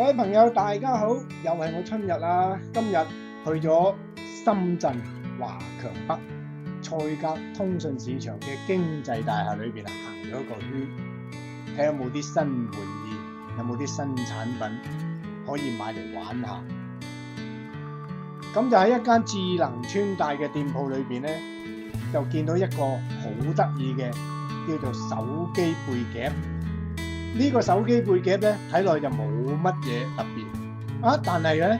各位朋友，大家好，又係我春日啦。今日去咗深圳華強北賽格通訊市場嘅經濟大廈裏邊行咗一個圈，睇有冇啲新玩意，有冇啲新產品可以買嚟玩下。咁就喺一間智能穿戴嘅店鋪裏邊咧，就見到一個好得意嘅叫做手機背夾。呢個手機背夾咧睇落就冇乜嘢特別啊，但係咧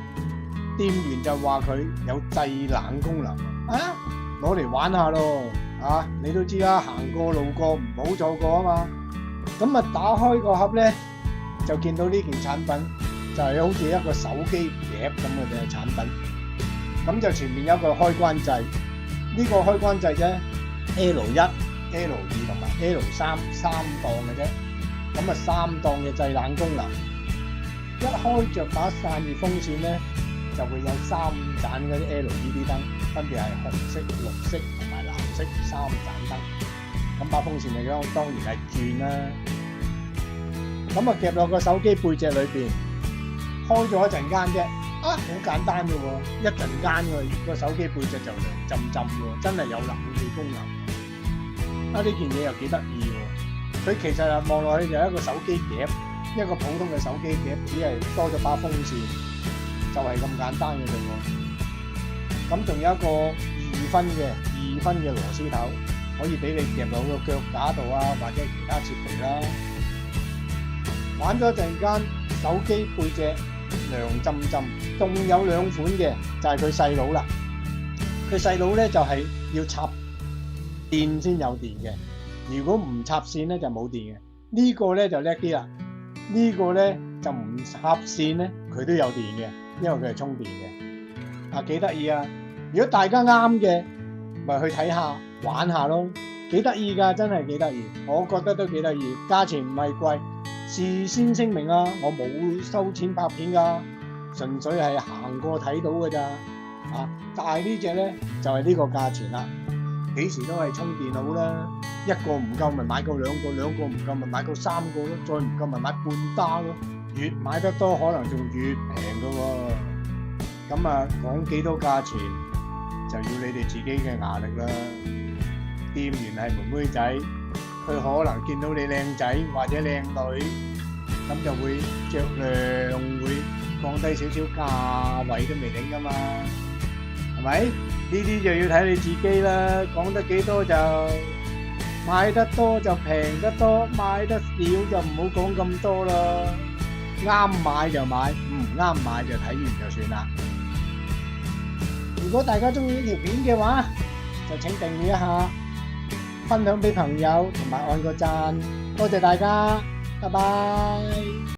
店員就話佢有製冷功能啊，攞嚟玩下咯啊！你都知啦，行過路過唔好錯過啊嘛。咁啊，打開個盒咧就見到呢件產品就係好似一個手機夾咁嘅產品。咁就前面有一個開關掣，呢個開關掣啫 L1、L2 同埋 L3三檔嘅啫。咁啊，三檔嘅製冷功能，一開着把散熱風扇咧，就會有三盞嗰啲 LED 燈，分別係紅色、綠色同埋藍色三盞燈。咁把風扇嚟講，當然係轉啦。咁啊，夾落個手機背脊裏邊，開咗一陣間啫，好簡單嘅喎，一陣間個手機背脊就涼浸浸喎，真係有冷氣功能。呢件嘢又幾得意喎！佢其實望落去就係一個手機夾，一個普通嘅手機夾，只係多咗把風扇，就係咁簡單嘅啫喎。咁仲有一個2分嘅螺絲頭，可以俾你夾落個腳架度啊，或者其他設備啦。玩咗一陣間，手機背脊涼浸浸，仲有兩款嘅，就係佢細佬啦。佢細佬咧就係要插電先有電嘅。如果唔插線咧就冇電嘅，呢個咧就叻啲啦。呢個咧就唔插線咧，佢都有電嘅，因為佢係充電嘅。幾得意啊！如果大家啱嘅，咪去睇下玩下咯，幾得意㗎，真係幾得意。我覺得都幾得意，價錢唔係貴。事先聲明啊，我冇收錢拍片㗎，純粹係行過睇到㗎咋。但係呢隻咧就係呢個價錢啦。幾時都係充電好啦，一個唔夠咪買夠兩個，兩個唔夠咪買夠3個咯，再唔夠咪買半打咯，越買得多可能仲越平噶喎。咁啊，講幾多價錢就要你哋自己嘅牙力啦。店員係妹妹仔，佢可能見到你靚仔或者靚女，咁就會酌量會降低少少價位都未定噶嘛，係咪？呢啲就要睇你自己啦，講得幾多就買得多就平得多，買得少就唔好講咁多啦。啱買就買，唔啱買就睇完就算啦。如果大家中意呢條片嘅話，就請訂閱一下，分享俾朋友同埋按個讚，多謝大家，拜拜。